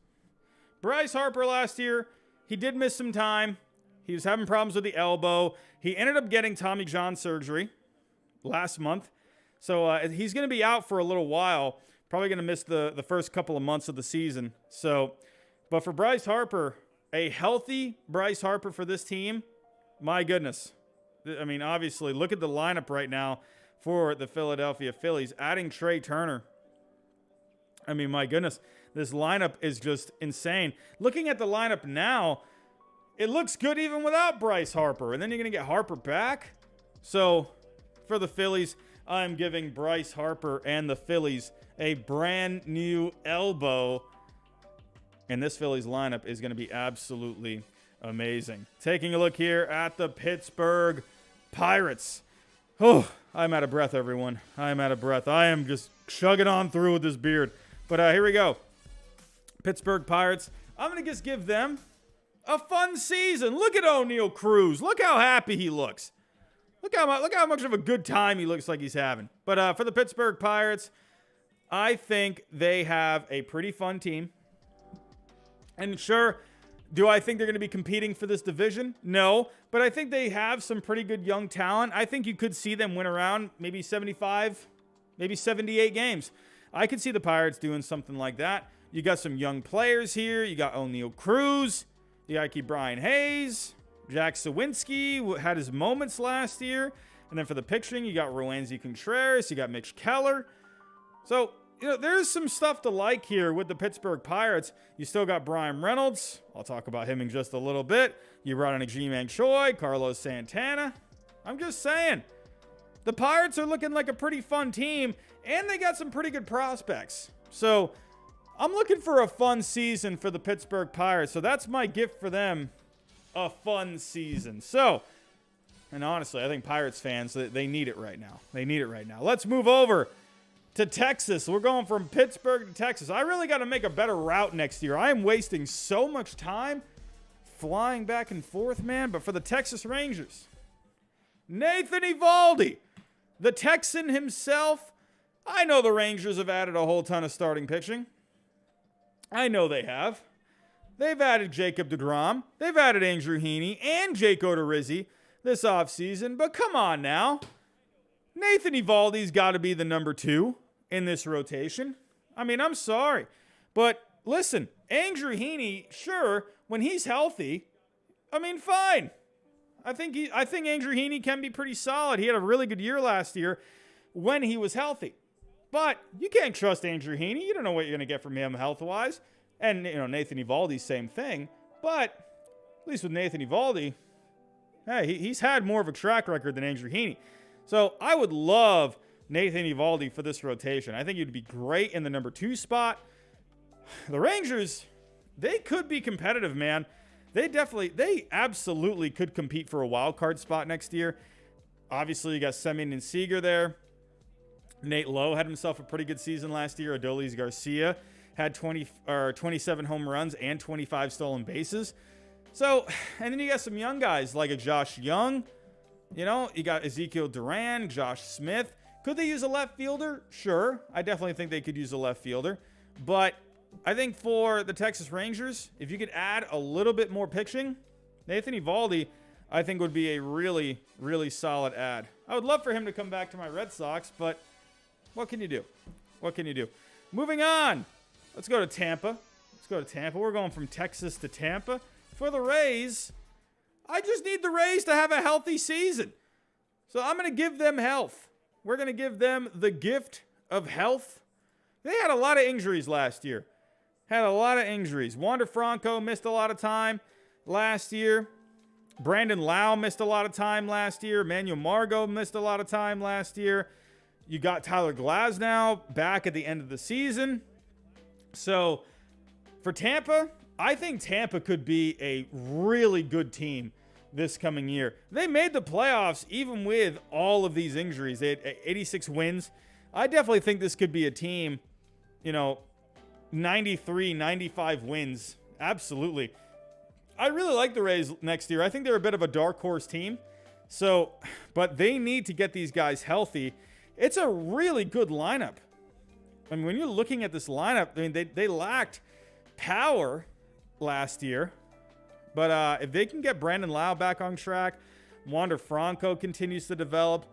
Bryce Harper last year, he did miss some time. He was having problems with the elbow. He ended up getting Tommy John surgery last month. So he's going to be out for a little while. Probably going to miss the first couple of months of the season. So, but for Bryce Harper, a healthy Bryce Harper for this team, my goodness. I mean, obviously, look at the lineup right now for the Philadelphia Phillies. Adding Trey Turner. I mean, my goodness. This lineup is just insane. Looking at the lineup now, it looks good even without Bryce Harper. And then you're going to get Harper back. So, for the Phillies, I'm giving Bryce Harper and the Phillies a brand new elbow. And this Phillies lineup is going to be absolutely amazing. Taking a look here at the Pittsburgh Pirates. Oh, I'm out of breath, everyone. I'm out of breath. I am just chugging on through with this beard. But here we go. Pittsburgh Pirates. I'm going to just give them a fun season. Look at O'Neal Cruz. Look how happy he looks. Look how much of a good time he looks like he's having. But for the Pittsburgh Pirates, I think they have a pretty fun team. And sure, do I think they're going to be competing for this division? No. But I think they have some pretty good young talent. I think you could see them win around maybe 75, maybe 78 games. I could see the Pirates doing something like that. You got some young players here. You got O'Neal Cruz. You got to keep Brian Hayes. Jack Sawinski had his moments last year. And then for the pitching, you got Roansy Contreras. You got Mitch Keller. So, there's some stuff to like here with the Pittsburgh Pirates. You still got Bryan Reynolds. I'll talk about him in just a little bit. You brought in a G-Man Choi, Carlos Santana. I'm just saying. The Pirates are looking like a pretty fun team, and they got some pretty good prospects. So, I'm looking for a fun season for the Pittsburgh Pirates. So, that's my gift for them, a fun season. So, and honestly, I think Pirates fans, they need it right now. They need it right now. Let's move over to Texas. We're going from Pittsburgh to Texas. I really got to make a better route next year. I am wasting so much time flying back and forth, man. But for the Texas Rangers, Nathan Eovaldi, the Texan himself. I know the Rangers have added a whole ton of starting pitching. I know they have. They've added Jacob deGrom. They've added Andrew Heaney and Jake Odorizzi this offseason. But come on now. Nathan Eovaldi's got to be the number 2 in this rotation. I mean, I'm sorry. But listen, Andrew Heaney, sure, when he's healthy, I mean, fine. I think Andrew Heaney can be pretty solid. He had a really good year last year when he was healthy. But you can't trust Andrew Heaney. You don't know what you're going to get from him health-wise. And, Nathan Eovaldi, same thing. But at least with Nathan Eovaldi, hey, he's had more of a track record than Andrew Heaney. So I would love Nathan Eovaldi for this rotation. I think he'd be great in the number 2 spot. The Rangers, they could be competitive, man. They absolutely could compete for a wild card spot next year. Obviously, you got Semyon and Seager there. Nate Lowe had himself a pretty good season last year. Adolis Garcia had 27 home runs and 25 stolen bases. So, and then you got some young guys like a Josh Young. You got Ezekiel Duran, Josh Smith. Could they use a left fielder? Sure. I definitely think they could use a left fielder. But I think for the Texas Rangers, if you could add a little bit more pitching, Nathan Eovaldi, I think would be a really, really solid add. I would love for him to come back to my Red Sox, but what can you do? What can you do? Moving on. Let's go to Tampa. We're going from Texas to Tampa. For the Rays, I just need the Rays to have a healthy season. So I'm going to give them health. We're going to give them the gift of health. They had a lot of injuries last year. Wander Franco missed a lot of time last year. Brandon Lau missed a lot of time last year. Manuel Margot missed a lot of time last year. You got Tyler Glasnow back at the end of the season. So for Tampa, I think Tampa could be a really good team this coming year. They made the playoffs even with all of these injuries. They had 86 wins. I definitely think this could be a team, 93, 95 wins. Absolutely. I really like the Rays next year. I think they're a bit of a dark horse team. So, but they need to get these guys healthy. It's a really good lineup. I mean, when you're looking at this lineup, I mean, they lacked power last year. But if they can get Brandon Lau back on track, Wander Franco continues to develop,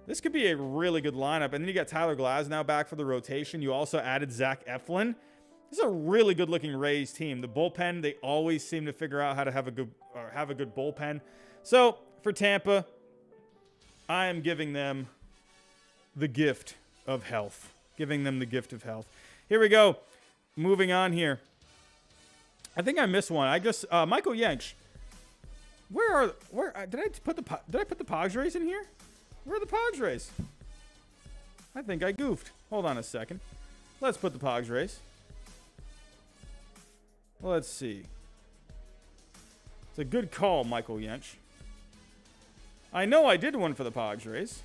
this could be a really good lineup. And then you got Tyler Glasnow back for the rotation. You also added Zach Eflin. This is a really good-looking Rays team. The bullpen, they always seem to figure out how to have a good bullpen. So for Tampa, I am giving them the gift of health. Giving them the gift of health. Here we go. Moving on here. I think I missed one. Michael Yench. Where did I put the Padres in here? Where are the Padres? I think I goofed. Hold on a second. Let's put the Padres. Let's see. It's a good call, Michael Yench. I know I did one for the Padres.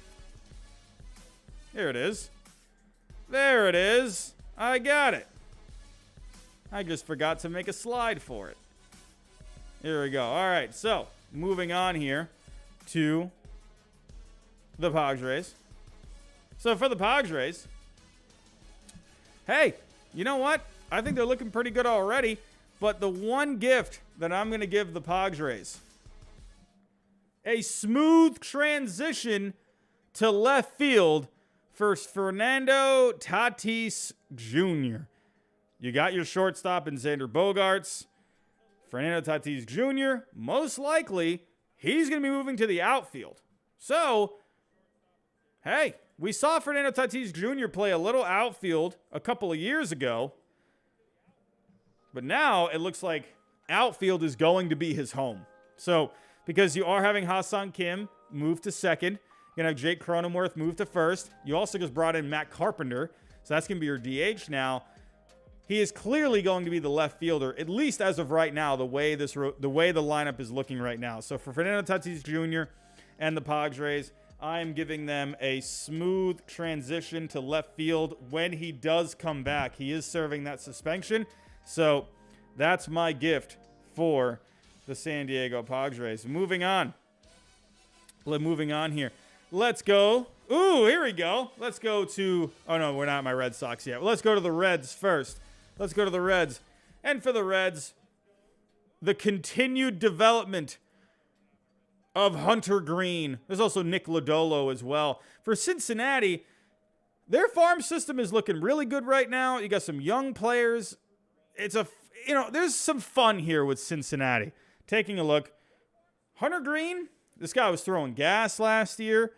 Here it is. There it is. I got it. I just forgot to make a slide for it. Here we go. All right, so moving on here to the Padres. So for the Padres, hey, you know what? I think they're looking pretty good already. But the one gift that I'm going to give the Padres, a smooth transition to left field for Fernando Tatis Jr. You got your shortstop in Xander Bogaerts. Fernando Tatis Jr., most likely, he's going to be moving to the outfield. So, hey, we saw Fernando Tatis Jr. play a little outfield a couple of years ago. But now it looks like outfield is going to be his home. So, because you are having Ha-Seong Kim move to second, you're going to have Jake Cronenworth move to first. You also just brought in Matt Carpenter. So that's going to be your DH now. He is clearly going to be the left fielder, at least as of right now, the way the lineup is looking right now. So for Fernando Tatis Jr. and the Padres, I'm giving them a smooth transition to left field when he does come back. He is serving that suspension. So that's my gift for the San Diego Padres. Moving on here. Let's go. Ooh, here we go. Let's go to, oh no, we're not at my Red Sox yet. Let's go to the Reds first. Let's go to the Reds. And for the Reds, the continued development of Hunter Green. There's also Nick Lodolo as well. For Cincinnati, their farm system is looking really good right now. You got some young players. There's some fun here with Cincinnati. Taking a look. Hunter Green, this guy was throwing gas last year.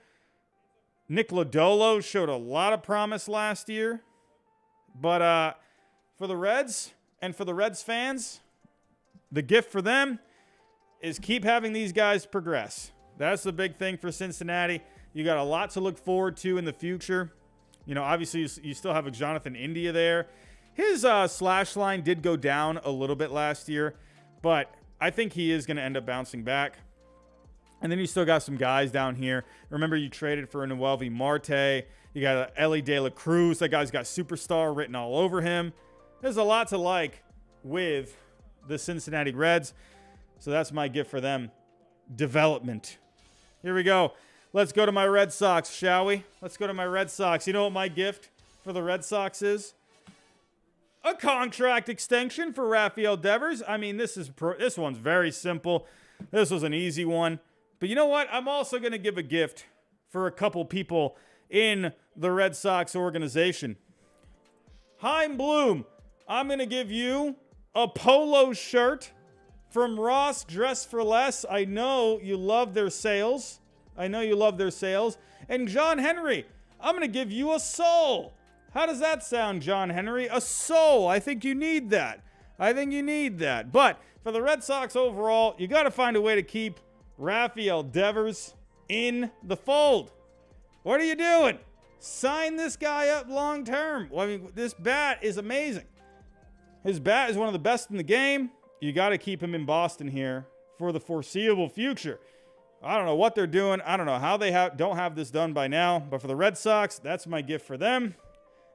Nick Lodolo showed a lot of promise last year. But for the Reds and for the Reds fans, the gift for them is keep having these guys progress. That's the big thing for Cincinnati. You got a lot to look forward to in the future. You know, obviously you still have a Jonathan India there. His slash line did go down a little bit last year, but I think he is going to end up bouncing back. And then you still got some guys down here. Remember, you traded for Noelvi Marte. You got Ellie De La Cruz. That guy's got superstar written all over him. There's a lot to like with the Cincinnati Reds. So that's my gift for them. Development. Here we go. Let's go to my Red Sox, shall we? Let's go to my Red Sox. You know what my gift for the Red Sox is? A contract extension for Rafael Devers. I mean, this one's very simple. This was an easy one. But you know what? I'm also going to give a gift for a couple people in the Red Sox organization. Chaim Bloom, I'm going to give you a polo shirt from Ross Dress for Less. I know you love their sales. And John Henry, I'm going to give you a soul. How does that sound, John Henry? A soul. I think you need that. But for the Red Sox overall, you got to find a way to keep Rafael Devers in the fold. What are you doing? Sign this guy up long term. Well, I mean, this bat is amazing. His bat is one of the best in the game. You got to keep him in Boston here for the foreseeable future. I don't know what they're doing. I don't know how they don't have this done by now. But for the Red Sox, that's my gift for them.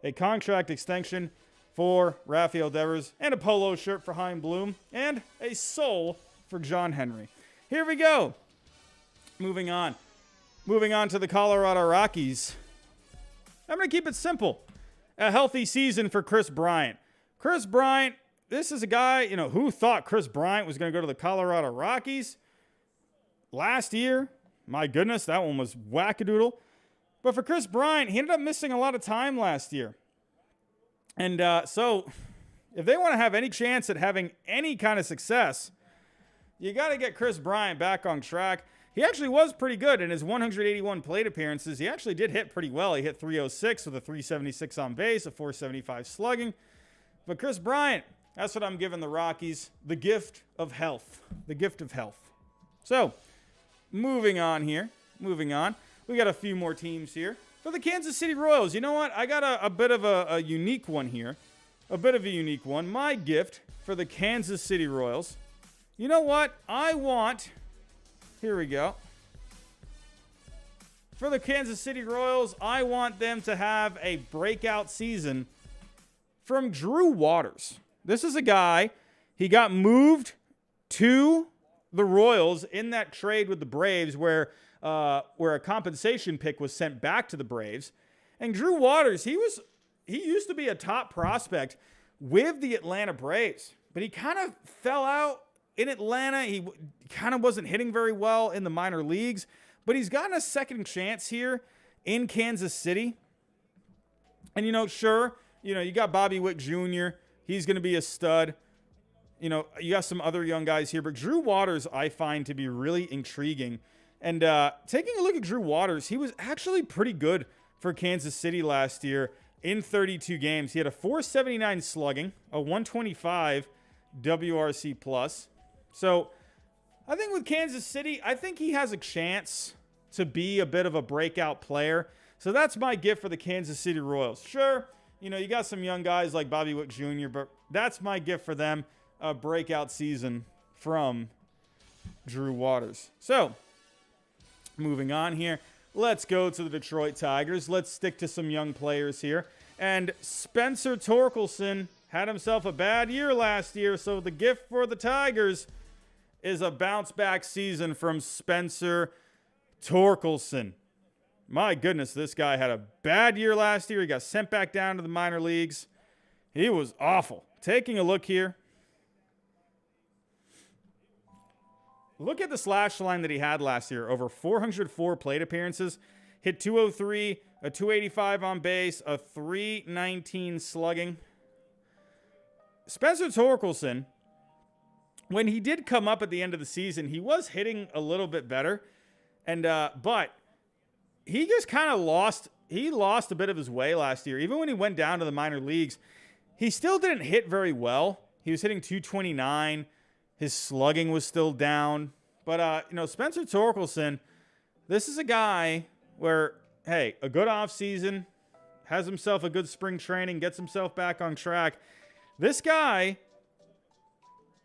A contract extension for Rafael Devers and a polo shirt for Chaim Bloom and a soul for John Henry. Here we go. Moving on to the Colorado Rockies. I'm going to keep it simple. A healthy season for Chris Bryant. Chris Bryant this is a guy, who thought Chris Bryant was going to go to the Colorado Rockies last year? My goodness, that one was wackadoodle. But for Chris Bryant, he ended up missing a lot of time last year. And so if they want to have any chance at having any kind of success, you got to get Chris Bryant back on track. He actually was pretty good in his 181 plate appearances. He actually did hit pretty well. He hit 306 with a 376 on base, a 475 slugging. But Chris Bryant, that's what I'm giving the Rockies, the gift of health. The gift of health. So, moving on here. Moving on. We got a few more teams here. For the Kansas City Royals, you know what? I got a bit of a unique one here. A bit of a unique one. My gift for the Kansas City Royals. You know what? I want... Here we go. For the Kansas City Royals, I want them to have a breakout season from Drew Waters. This is a guy, he got moved to the Royals in that trade with the Braves where a compensation pick was sent back to the Braves. And Drew Waters, he used to be a top prospect with the Atlanta Braves, but he kind of fell out in Atlanta. He kind of wasn't hitting very well in the minor leagues, but he's gotten a second chance here in Kansas City. And, sure, you got Bobby Wick Jr. He's going to be a stud. You got some other young guys here, but Drew Waters I find to be really intriguing. And taking a look at Drew Waters, he was actually pretty good for Kansas City last year in 32 games. He had a 479 slugging, a 125 WRC plus. So I think with Kansas City, I think he has a chance to be a bit of a breakout player. So that's my gift for the Kansas City Royals. Sure, you got some young guys like Bobby Wick Jr., but that's my gift for them, a breakout season from Drew Waters. So moving on here, let's go to the Detroit Tigers. Let's stick to some young players here. And Spencer Torkelson had himself a bad year last year, so the gift for the Tigers is a bounce-back season from Spencer Torkelson. My goodness, this guy had a bad year last year. He got sent back down to the minor leagues. He was awful. Taking a look here. Look at the slash line that he had last year. Over 404 plate appearances. Hit 203, a 285 on base, a 319 slugging. Spencer Torkelson, when he did come up at the end of the season, he was hitting a little bit better. And but he just kind of lost a bit of his way last year. Even when he went down to the minor leagues, he still didn't hit very well. He was hitting 229. His slugging was still down. But, Spencer Torkelson, this is a guy where, hey, a good offseason, has himself a good spring training, gets himself back on track. This guy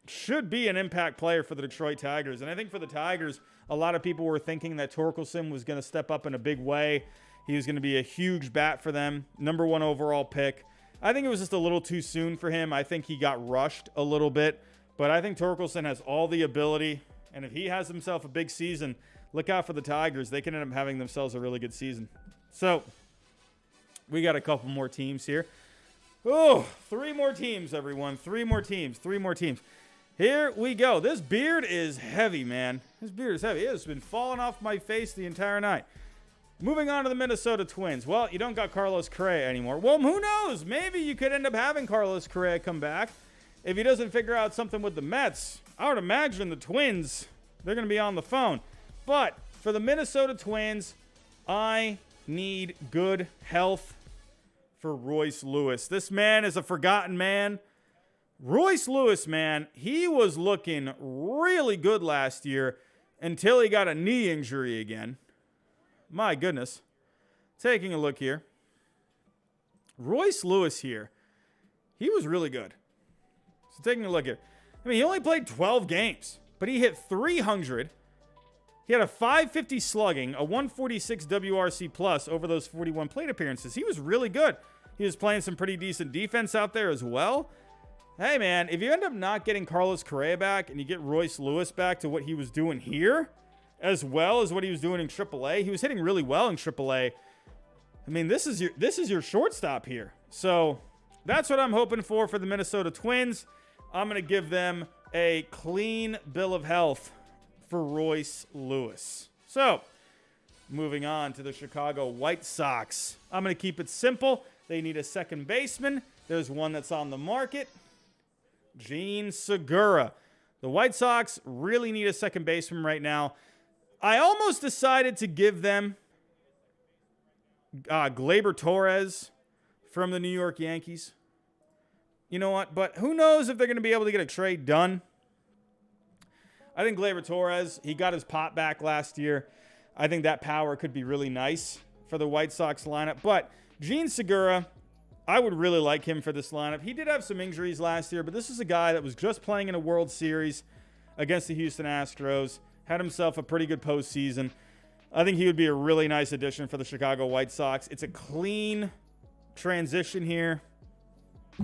should be an impact player for the Detroit Tigers. And I think for the Tigers, a lot of people were thinking that Torkelson was going to step up in a big way. He was going to be a huge bat for them. Number 1 overall pick. I think it was just a little too soon for him. I think he got rushed a little bit. But I think Torkelson has all the ability. And if he has himself a big season, look out for the Tigers. They can end up having themselves a really good season. So, we got a couple more teams here. Oh, 3 more teams, everyone. 3 more teams. Here we go. This beard is heavy, man. This beard is heavy. It has been falling off my face the entire night. Moving on to the Minnesota Twins. Well, you don't got Carlos Correa anymore. Well, who knows? Maybe you could end up having Carlos Correa come back. If he doesn't figure out something with the Mets, I would imagine the Twins, they're going to be on the phone. But for the Minnesota Twins, I need good health for Royce Lewis. This man is a forgotten man. Royce Lewis, man, he was looking really good last year until he got a knee injury again. My goodness. Taking a look here. Royce Lewis here, he was really good. So taking a look here. I mean, he only played 12 games, but he hit 300. He had a 550 slugging, a 146 WRC plus over those 41 plate appearances. He was really good. He was playing some pretty decent defense out there as well. Hey, man, if you end up not getting Carlos Correa back and you get Royce Lewis back to what he was doing here, as well as what he was doing in AAA, he was hitting really well in AAA. I mean, this is your shortstop here. So that's what I'm hoping for the Minnesota Twins. I'm going to give them a clean bill of health for Royce Lewis. So, moving on to the Chicago White Sox. I'm going to keep it simple. They need a second baseman. There's one that's on the market. Jean Segura. The White Sox really need a second baseman right now. I almost decided to give them Gleyber Torres from the New York Yankees. You know what? But who knows if they're going to be able to get a trade done. I think Gleyber Torres, he got his pop back last year. I think that power could be really nice for the White Sox lineup. But Jean Segura, I would really like him for this lineup. He did have some injuries last year, but this is a guy that was just playing in a World Series against the Houston Astros. Had himself a pretty good postseason. I think he would be a really nice addition for the Chicago White Sox. It's a clean transition here.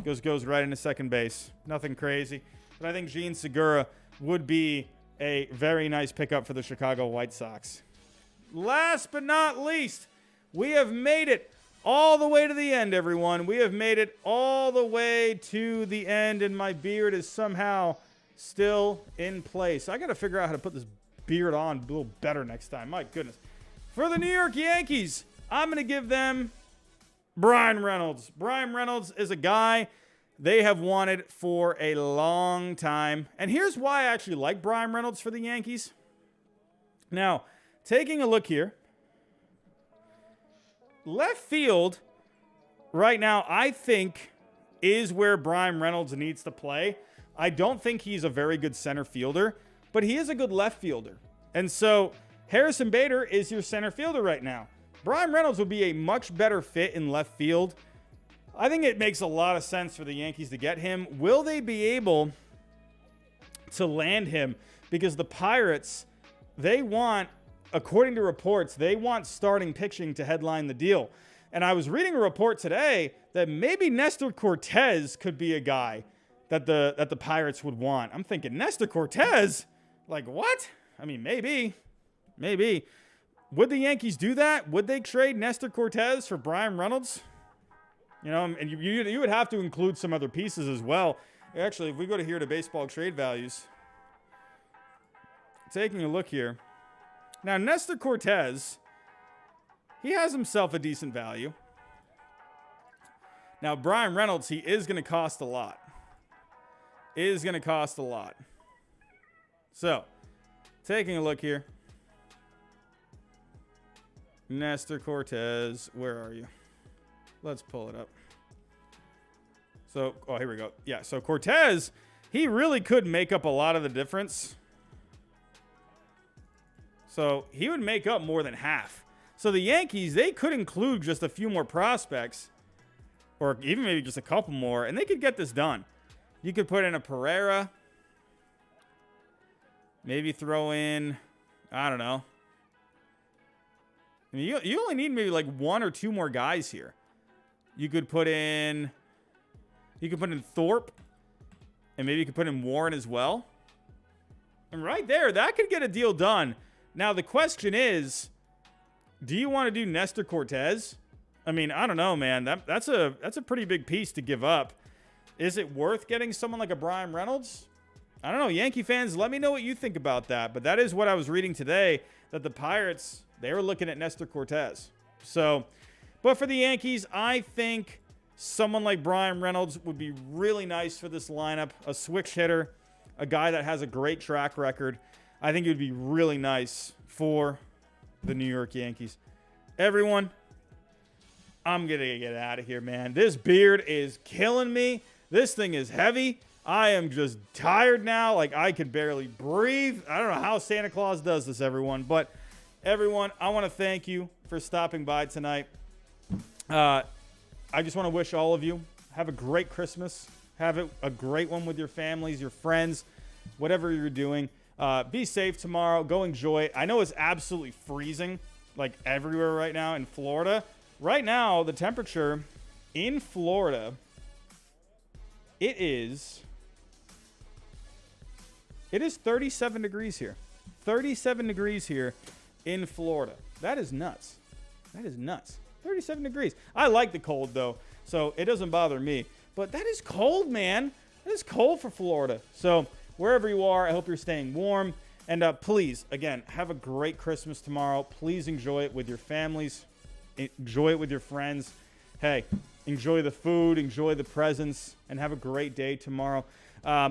Goes right into second base. Nothing crazy. But I think Jean Segura would be a very nice pickup for the Chicago White Sox. Last but not least, we have made it all the way to the end, everyone. We have made it all the way to the end, and my beard is somehow still in place. I got to figure out how to put this beard on a little better next time. My goodness. For the New York Yankees, I'm going to give them Bryan Reynolds. Bryan Reynolds is a guy they have wanted for a long time. And here's why I actually like Bryan Reynolds for the Yankees. Now, taking a look here, left field right now, I think, is where Bryan Reynolds needs to play. I don't think he's a very good center fielder, but he is a good left fielder. And so Harrison Bader is your center fielder right now. Bryan Reynolds would be a much better fit in left field. I think it makes a lot of sense for the Yankees to get him. Will they be able to land him? Because the Pirates, they want, according to reports, they want starting pitching to headline the deal. And I was reading a report today that maybe Nestor Cortez could be a guy that the Pirates would want. I'm thinking, Nestor Cortez? Like, what? I mean, maybe. Would the Yankees do that? Would they trade Nestor Cortez for Bryan Reynolds? You know, and you would have to include some other pieces as well. Actually, if we go to here to baseball trade values, taking a look here. Now, Nestor Cortez, he has himself a decent value. Now, Bryan Reynolds, he is going to cost a lot. So, taking a look here. Nestor Cortez, where are you? Let's pull it up. So, here we go. Yeah, so Cortez, he really could make up a lot of the difference. So, he would make up more than half. So, the Yankees, they could include just a few more prospects, or even maybe just a couple more, and they could get this done. You could put in a Pereira. Maybe throw in, I don't know. I mean, you only need maybe like one or two more guys here. You could put in Thorpe, and maybe you could put in Warren as well. And right there, that could get a deal done. Now, the question is, do you want to do Nestor Cortez? I mean, I don't know, man. That's a pretty big piece to give up. Is it worth getting someone like a Bryan Reynolds? I don't know. Yankee fans, let me know what you think about that. But that is what I was reading today, that the Pirates, they were looking at Nestor Cortez. So, but for the Yankees, I think someone like Bryan Reynolds would be really nice for this lineup. A switch hitter, a guy that has a great track record. I think it would be really nice for the New York Yankees. Everyone, I'm going to get out of here, man. This beard is killing me. This thing is heavy. I am just tired now. Like, I can barely breathe. I don't know how Santa Claus does this, everyone. But, everyone, I want to thank you for stopping by tonight. I just want to wish all of you, have a great Christmas. Have a great one with your families, your friends, whatever you're doing. Be safe tomorrow. Go enjoy it. I know it's absolutely freezing, like, everywhere right now in Florida. Right now, the temperature in Florida, it is 37 degrees here. 37 degrees here in Florida. That is nuts. 37 degrees. I like the cold, though, so it doesn't bother me. But that is cold, man. it's cold for Florida. So wherever you are, I hope you're staying warm. And please, again, have a great Christmas tomorrow. Please enjoy it with your families. Enjoy it with your friends. Hey, enjoy the food, enjoy the presents, and have a great day tomorrow.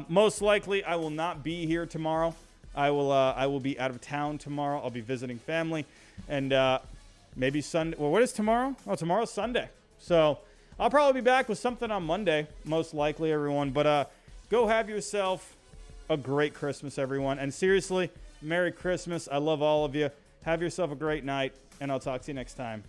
Most likely, I will not be here tomorrow. I will be out of town tomorrow. I'll be visiting family. And maybe Sunday. Well, what is tomorrow? Oh, tomorrow's Sunday. So I'll probably be back with something on Monday, most likely, everyone. But go have yourself a great Christmas, everyone. And seriously, Merry Christmas. I love all of you. Have yourself a great night, and I'll talk to you next time.